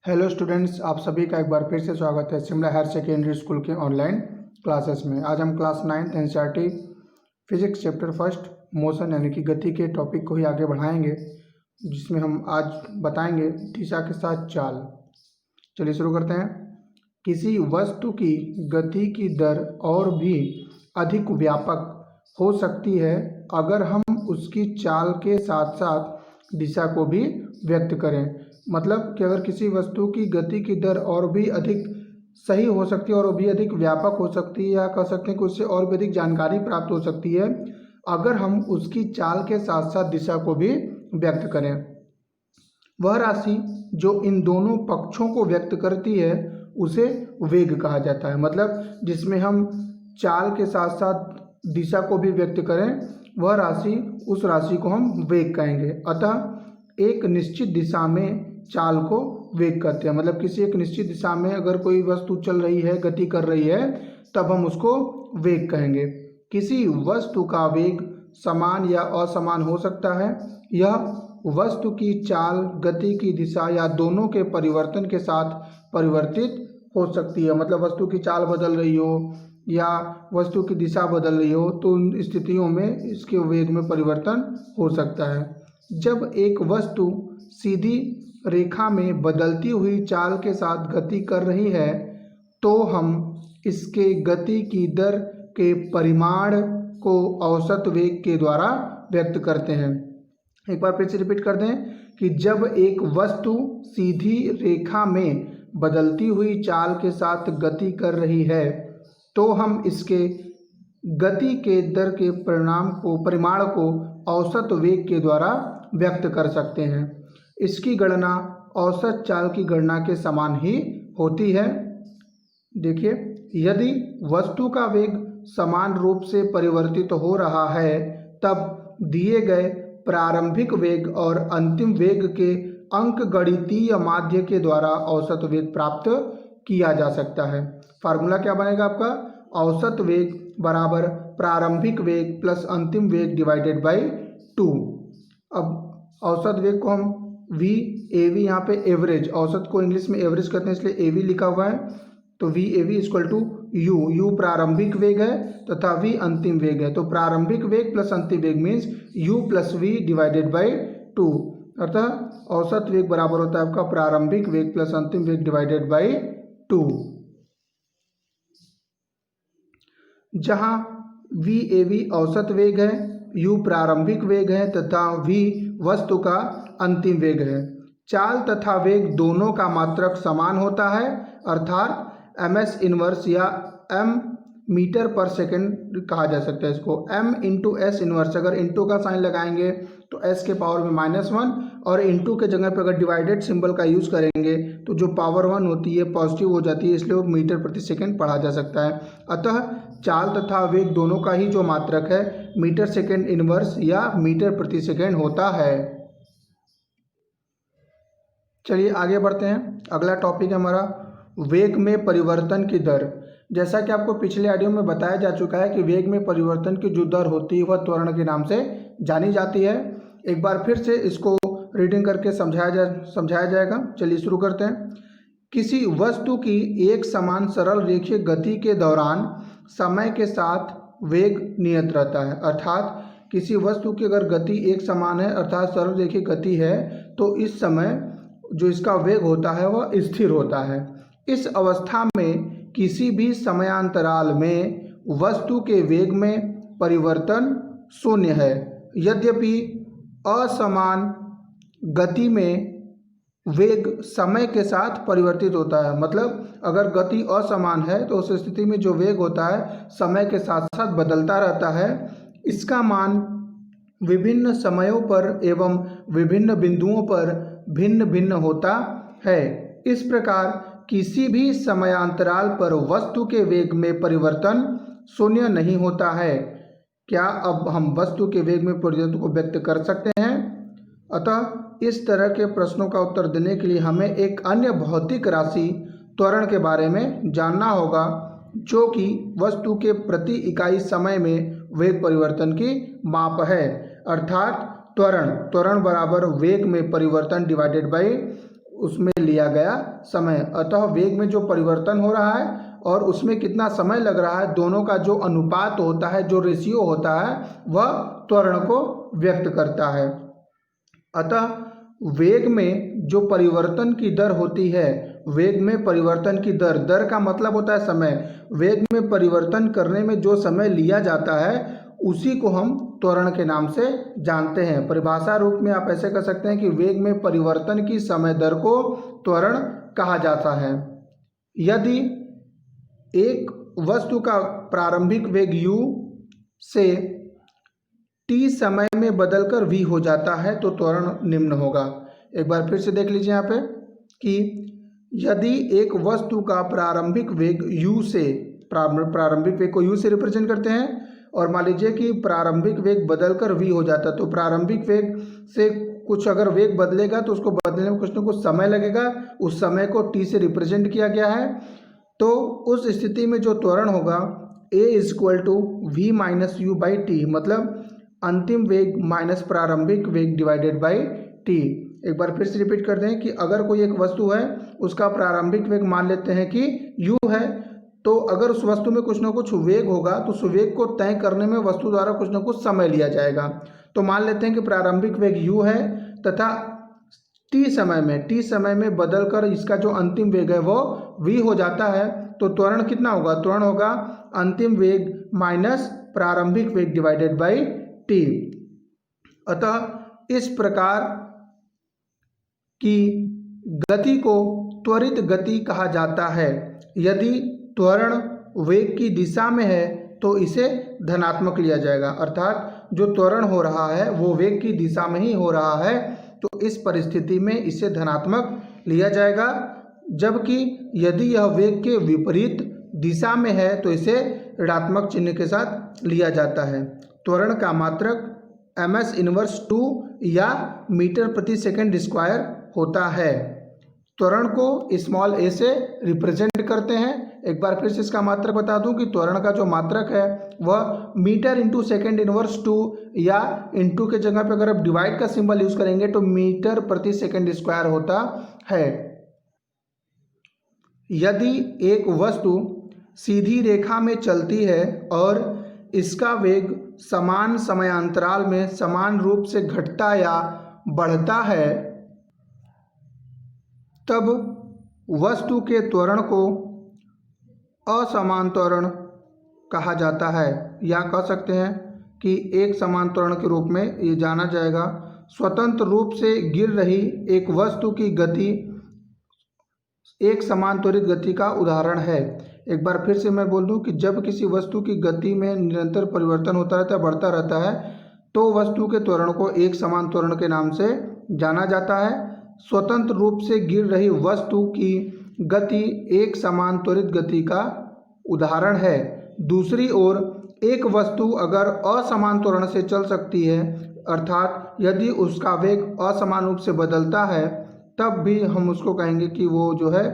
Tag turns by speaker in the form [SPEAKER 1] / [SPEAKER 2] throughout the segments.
[SPEAKER 1] Hello students, आप सभी का एक बार फिर से स्वागत है शिमला हायर सेकेंडरी स्कूल के ऑनलाइन क्लासेस में। आज हम class 9th NCERT physics chapter first motion यानी कि गति के टॉपिक को ही आगे बढ़ाएंगे, जिसमें हम आज बताएंगे दिशा के साथ चाल। चलिए शुरू करते हैं। किसी वस्तु की गति की दर और भी अधिक व्यापक हो सकती है अगर हम उसकी चाल के साथ साथ दिशा को भी व्यक्त करें। मतलब कि अगर किसी वस्तु की गति की दर और भी अधिक सही हो सकती है और भी अधिक व्यापक हो सकती है, या कह सकते हैं कि उससे और भी अधिक जानकारी प्राप्त हो सकती है अगर हम उसकी चाल के साथ साथ दिशा को भी व्यक्त करें। वह राशि जो इन दोनों पक्षों को व्यक्त करती है उसे वेग कहा जाता है। मतलब जिसमें हम चाल के साथ साथ दिशा को भी व्यक्त करें, वह राशि, उस राशि को हम वेग कहेंगे। अतः एक निश्चित दिशा में चाल को वेग कहते हैं। मतलब किसी एक निश्चित दिशा में अगर कोई वस्तु चल रही है, गति कर रही है, तब हम उसको वेग कहेंगे। किसी वस्तु का वेग समान या असमान हो सकता है। यह वस्तु की चाल, गति की दिशा या दोनों के परिवर्तन के साथ परिवर्तित हो सकती है। मतलब वस्तु की चाल बदल रही हो या वस्तु की दिशा बदल रही हो, तो उन स्थितियों में इसके वेग में परिवर्तन हो सकता है। जब एक वस्तु सीधी रेखा में बदलती हुई चाल के साथ गति कर रही है तो हम इसके गति की दर के परिमाण को औसत वेग के द्वारा व्यक्त करते हैं। एक बार फिर से रिपीट कर दें कि जब एक वस्तु सीधी रेखा में बदलती हुई चाल के साथ गति कर रही है तो हम इसके गति के दर के परिमाण को औसत वेग के द्वारा व्यक्त कर सकते हैं। इसकी गणना औसत चाल की गणना के समान ही होती है। देखिए, यदि वस्तु का वेग समान रूप से परिवर्तित हो रहा है तब दिए गए प्रारंभिक वेग और अंतिम वेग के अंकगणितीय माध्य के द्वारा औसत वेग प्राप्त किया जा सकता है। फार्मूला क्या बनेगा आपका? औसत वेग बराबर प्रारंभिक वेग प्लस अंतिम वेग डिवाइडेड बाई 2। अब औसत वेग को हम वी ए वी, यहाँ पे एवरेज, औसत को इंग्लिश में एवरेज कहते हैं इसलिए ए वी लिखा हुआ है। तो V A V equal to U, U प्रारंभिक वेग है तथा वी अंतिम वेग है। तो प्रारंभिक वेग प्लस अंतिम वेग means U plus V divided by 2। अतः औसत वेग बराबर होता है आपका प्रारंभिक वेग प्लस अंतिम वेग डिवाइडेड बाई 2, जहाँ वी ए वी औसत वेग है, यू प्रारंभिक वेग है तथा वी वस्तु का अंतिम वेग है। चाल तथा वेग दोनों का मात्रक समान होता है, अर्थात ms इनवर्स या m मीटर पर सेकंड कहा जा सकता है इसको। m इंटू एस इनवर्स, अगर इंटू का साइन लगाएंगे तो s के पावर में -1 और इंटू के जगह पर अगर डिवाइडेड सिंबल का यूज़ करेंगे तो जो पावर 1 होती है पॉजिटिव हो जाती है, इसलिए वो मीटर प्रति सेकंड पढ़ा जा सकता है। अतः चाल तथा वेग दोनों का ही जो मात्रक है मीटर सेकंड इनवर्स या मीटर प्रति सेकंड होता है। चलिए आगे बढ़ते हैं। अगला टॉपिक है हमारा वेग में परिवर्तन की दर। जैसा कि आपको पिछले ऑडियो में बताया जा चुका है कि वेग में परिवर्तन की जो दर होती है वह त्वरण के नाम से जानी जाती है। एक बार फिर से इसको रीडिंग करके समझाया जाएगा। चलिए शुरू करते हैं। किसी वस्तु की एक समान सरल रेखीय गति के दौरान समय के साथ वेग नियत रहता है। अर्थात किसी वस्तु की अगर गति एक समान है, अर्थात सरल रेखीय गति है, तो इस समय जो इसका वेग होता है वह स्थिर होता है। इस अवस्था में किसी भी समयांतराल में वस्तु के वेग में परिवर्तन शून्य है। यद्यपि असमान गति में वेग समय के साथ परिवर्तित होता है। मतलब अगर गति असमान है तो उस स्थिति में जो वेग होता है समय के साथ साथ बदलता रहता है। इसका मान विभिन्न समयों पर एवं विभिन्न बिंदुओं पर भिन्न भिन्न होता है। इस प्रकार किसी भी समयांतराल पर वस्तु के वेग में परिवर्तन शून्य नहीं होता है। क्या अब हम वस्तु के वेग में परिवर्तन को व्यक्त कर सकते हैं? अतः इस तरह के प्रश्नों का उत्तर देने के लिए हमें एक अन्य भौतिक राशि त्वरण के बारे में जानना होगा, जो कि वस्तु के प्रति इकाई समय में वेग परिवर्तन की माप है। अर्थात त्वरण बराबर वेग में परिवर्तन डिवाइडेड बाई उसमें लिया गया समय। अतः वेग में जो परिवर्तन हो रहा है और उसमें कितना समय लग रहा है, दोनों का जो अनुपात होता है, जो रेशियो होता है, वह त्वरण को व्यक्त करता है। अतः वेग में जो परिवर्तन की दर होती है, वेग में परिवर्तन की दर, दर का मतलब होता है समय, वेग में परिवर्तन करने में जो समय लिया जाता है उसी को हम त्वरण के नाम से जानते हैं। परिभाषा रूप में आप ऐसे कह सकते हैं कि वेग में परिवर्तन की समय दर को त्वरण कहा जाता है। यदि एक वस्तु का प्रारंभिक वेग u से t समय में बदलकर v हो जाता है तो त्वरण निम्न होगा। एक बार फिर से देख लीजिए यहाँ पे कि यदि एक वस्तु का प्रारंभिक वेग u से, प्रारंभिक वेग को u से रिप्रेजेंट करते हैं, और मान लीजिए कि प्रारंभिक वेग बदलकर v हो जाता है, तो प्रारंभिक वेग से कुछ अगर वेग बदलेगा तो उसको बदलने में कुछ ना कुछ समय लगेगा, उस समय को t से रिप्रेजेंट किया गया है। तो उस स्थिति में जो त्वरण होगा a = v - u/t, मतलब अंतिम वेग माइनस प्रारंभिक वेग डिवाइडेड बाई t। एक बार फिर से रिपीट कर दें कि अगर कोई एक वस्तु है, उसका प्रारंभिक वेग मान लेते हैं कि u है, तो अगर उस वस्तु में कुछ ना कुछ वेग होगा तो उस वेग को तय करने में वस्तु द्वारा कुछ ना कुछ समय लिया जाएगा। तो मान लेते हैं कि प्रारंभिक वेग u है तथा t समय में बदलकर इसका जो अंतिम वेग है वो v हो जाता है, तो त्वरण कितना होगा? त्वरण होगा अंतिम वेग माइनस प्रारंभिक वेग डिवाइडेड बाई t। अतः इस प्रकार की गति को त्वरित गति कहा जाता है। यदि त्वरण वेग की दिशा में है तो इसे धनात्मक लिया जाएगा, अर्थात जो त्वरण हो रहा है वो वेग की दिशा में ही हो रहा है, तो इस परिस्थिति में इसे धनात्मक लिया जाएगा। जबकि यदि यह वेग के विपरीत दिशा में है तो इसे ऋणात्मक चिन्ह के साथ लिया जाता है। त्वरण का मात्रक ms−2 या मीटर प्रति सेकंड स्क्वायर होता है। त्वरण को स्मॉल a से रिप्रेजेंट करते हैं। एक बार फिर से इसका मात्रक बता दूं कि त्वरण का जो मात्रक है वह मीटर इंटू सेकेंड इनवर्स 2, या इंटू के जगह पे अगर आप डिवाइड का सिंबल यूज करेंगे तो मीटर प्रति सेकंड स्क्वायर होता है। यदि एक वस्तु सीधी रेखा में चलती है और इसका वेग समान समयांतराल में समान रूप से घटता या बढ़ता है, तब वस्तु के त्वरण को असमान त्वरण कहा जाता है, या कह सकते हैं कि एक समान त्वरण के रूप में ये जाना जाएगा। स्वतंत्र रूप से गिर रही एक वस्तु की गति एक समान त्वरित गति का उदाहरण है। एक बार फिर से मैं बोल दूं कि जब किसी वस्तु की गति में निरंतर परिवर्तन होता रहता है, बढ़ता रहता है, तो वस्तु के त्वरण को एक समान त्वरण के नाम से जाना जाता है। स्वतंत्र रूप से गिर रही वस्तु की गति एक समान त्वरित गति का उदाहरण है। दूसरी ओर एक वस्तु अगर असमान त्वरण से चल सकती है, अर्थात यदि उसका वेग असमान रूप से बदलता है, तब भी हम उसको कहेंगे कि वो जो है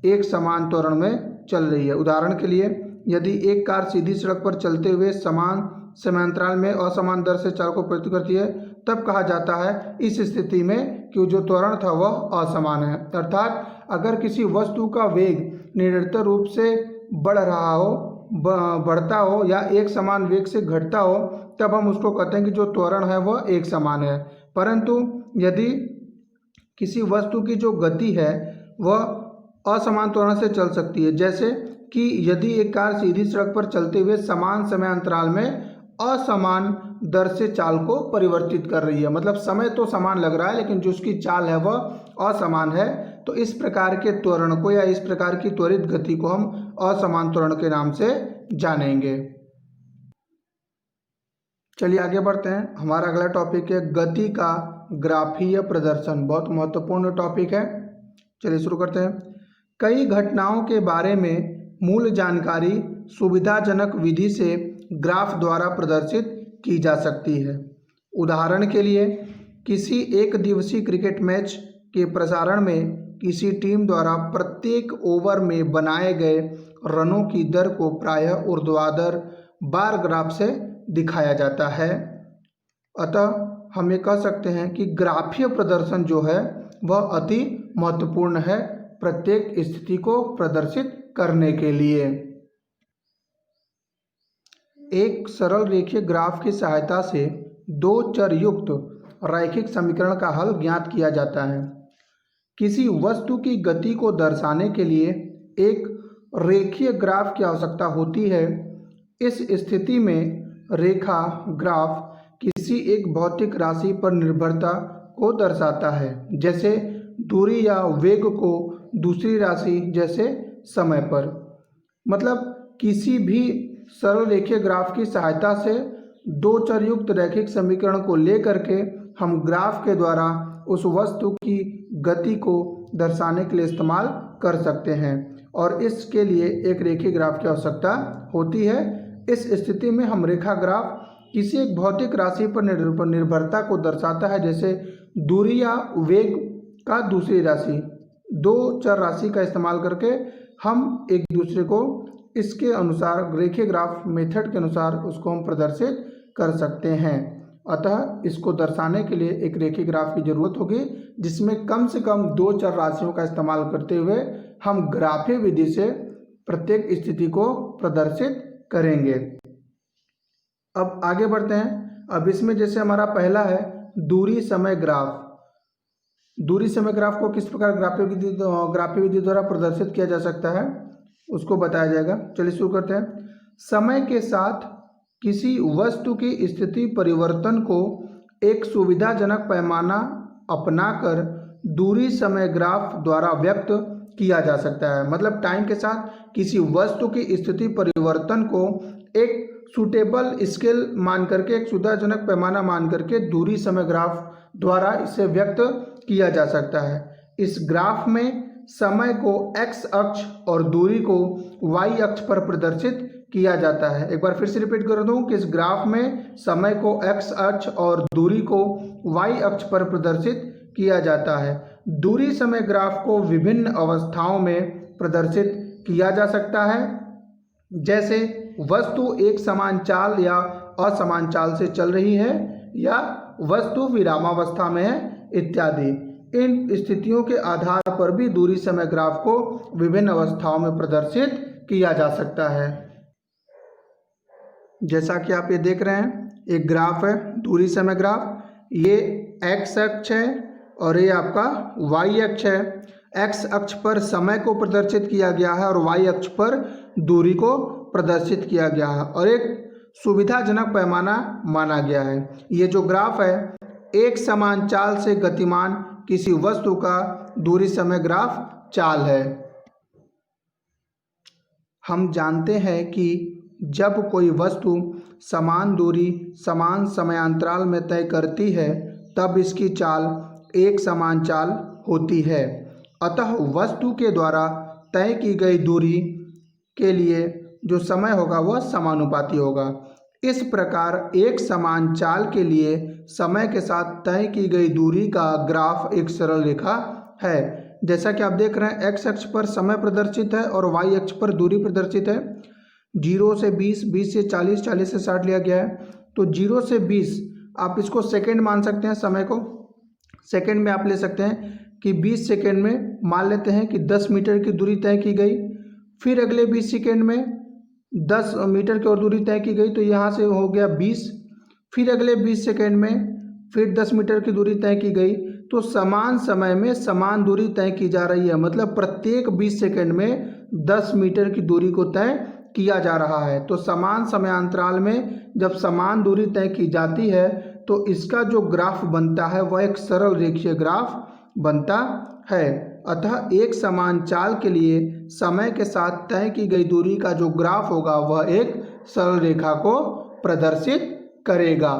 [SPEAKER 1] एक समान त्वरण में चल रही है। उदाहरण के लिए, यदि एक कार सीधी सड़क पर चलते हुए समान समयांतराल में असमान दर से चाल को प्रस्तुत करती है, तब कहा जाता है इस स्थिति में कि जो त्वरण था वह असमान है। अर्थात अगर किसी वस्तु का वेग निरंतर रूप से बढ़ रहा हो, बढ़ता हो, या एक समान वेग से घटता हो, तब हम उसको कहते हैं कि जो त्वरण है वह एक समान है। परंतु यदि किसी वस्तु की जो गति है वह असमान त्वरण से चल सकती है, जैसे कि यदि एक कार सीधी सड़क पर चलते हुए समान समय अंतराल में असमान दर से चाल को परिवर्तित कर रही है, मतलब समय तो समान लग रहा है लेकिन जो उसकी चाल है वह असमान है, तो इस प्रकार के त्वरण को या इस प्रकार की त्वरित गति को हम असमान त्वरण के नाम से जानेंगे। चलिए आगे बढ़ते हैं। हमारा अगला टॉपिक है गति का ग्राफीय प्रदर्शन। बहुत महत्वपूर्ण टॉपिक है। चलिए शुरू करते हैं। कई घटनाओं के बारे में मूल जानकारी सुविधाजनक विधि से ग्राफ द्वारा प्रदर्शित की जा सकती है। उदाहरण के लिए, किसी एक दिवसीय क्रिकेट मैच के प्रसारण में किसी टीम द्वारा प्रत्येक ओवर में बनाए गए रनों की दर को प्रायः ऊर्ध्वाधर बार ग्राफ से दिखाया जाता है। अतः हम ये कह सकते हैं कि ग्राफीय प्रदर्शन जो है वह अति महत्वपूर्ण है प्रत्येक स्थिति को प्रदर्शित करने के लिए। एक सरल रेखीय ग्राफ की सहायता से दो चर युक्त रैखिक समीकरण का हल ज्ञात किया जाता है। किसी वस्तु की गति को दर्शाने के लिए एक रेखीय ग्राफ की आवश्यकता होती है। इस स्थिति में रेखा ग्राफ किसी एक भौतिक राशि पर निर्भरता को दर्शाता है, जैसे दूरी या वेग को दूसरी राशि जैसे समय पर। मतलब किसी भी सरल रेखीय ग्राफ की सहायता से दो चर युक्त रैखिक समीकरण को लेकर के हम ग्राफ के द्वारा उस वस्तु की गति को दर्शाने के लिए इस्तेमाल कर सकते हैं, और इसके लिए एक रेखीय ग्राफ की आवश्यकता होती है। इस स्थिति में हम रेखा ग्राफ किसी एक भौतिक राशि पर निर्भरता को दर्शाता है, जैसे दूरी या वेग का दूसरी राशि। दो चर राशि का इस्तेमाल करके हम एक दूसरे को इसके अनुसार रेखीय ग्राफ मेथड के अनुसार उसको हम प्रदर्शित कर सकते हैं। अतः इसको दर्शाने के लिए एक रेखीय ग्राफ की जरूरत होगी, जिसमें कम से कम दो चर राशियों का इस्तेमाल करते हुए हम ग्राफीय विधि से प्रत्येक स्थिति को प्रदर्शित करेंगे। अब आगे बढ़ते हैं। अब इसमें जैसे हमारा पहला है दूरी समय ग्राफ। दूरी समय ग्राफ को किस प्रकार ग्राफीय विधि द्वारा प्रदर्शित किया जा सकता है उसको बताया जाएगा। चलिए शुरू करते हैं। समय के साथ किसी वस्तु की स्थिति परिवर्तन को एक सुविधाजनक पैमाना अपनाकर दूरी समय ग्राफ द्वारा व्यक्त किया जा सकता है। मतलब टाइम के साथ किसी वस्तु की स्थिति परिवर्तन को एक सूटेबल स्केल मान करके, एक सुविधाजनक पैमाना मान करके दूरी समय ग्राफ द्वारा इसे व्यक्त किया जा सकता है। इस ग्राफ में समय को x अक्ष और दूरी को y अक्ष पर प्रदर्शित किया जाता है। एक बार फिर से रिपीट कर दूं कि इस ग्राफ में समय को x अक्ष और दूरी को y अक्ष पर प्रदर्शित किया जाता है। दूरी समय ग्राफ को विभिन्न अवस्थाओं में प्रदर्शित किया जा सकता है, जैसे वस्तु एक समान चाल या असमान चाल से चल रही है, या वस्तु विरामावस्था में है इत्यादि। इन स्थितियों के आधार पर भी दूरी समय ग्राफ को विभिन्न अवस्थाओं में प्रदर्शित किया जा सकता है। जैसा कि आप ये देख रहे हैं, एक ग्राफ है दूरी समय ग्राफ। ये x अक्ष है और ये आपका y अक्ष है। x अक्ष पर समय को प्रदर्शित किया गया है और y अक्ष पर दूरी को प्रदर्शित किया गया है, और एक सुविधाजनक पैमाना माना गया है। ये जो ग्राफ है एक समान चाल से गतिमान किसी वस्तु का दूरी समय ग्राफ चाल है। हम जानते हैं कि जब कोई वस्तु समान दूरी समान समयांतराल में तय करती है तब इसकी चाल एक समान चाल होती है। अतः वस्तु के द्वारा तय की गई दूरी के लिए जो समय होगा वह समानुपाती होगा। इस प्रकार एक समान चाल के लिए समय के साथ तय की गई दूरी का ग्राफ एक सरल रेखा है। जैसा कि आप देख रहे हैं, x अक्ष पर समय प्रदर्शित है और y अक्ष पर दूरी प्रदर्शित है। 0 से 20, 20 से 40, 40 से 60 लिया गया है। तो 0 से 20 आप इसको सेकेंड मान सकते हैं, समय को सेकेंड में आप ले सकते हैं कि 20 सेकेंड में मान लेते हैं कि 10 मीटर की दूरी तय की गई। फिर अगले 20 सेकेंड में 10 मीटर की और दूरी तय की गई, तो यहाँ से हो गया 20। फिर अगले 20 सेकेंड में फिर 10 मीटर की दूरी तय की गई। तो समान समय में समान दूरी तय की जा रही है। मतलब प्रत्येक 20 सेकेंड में 10 मीटर की दूरी को तय किया जा रहा है। तो समान समयांतराल में जब समान दूरी तय की जाती है तो इसका जो ग्राफ बनता है वह एक सरल रेखीय ग्राफ बनता है। अतः एक समान चाल के लिए समय के साथ तय की गई दूरी का जो ग्राफ होगा वह एक सरल रेखा को प्रदर्शित करेगा।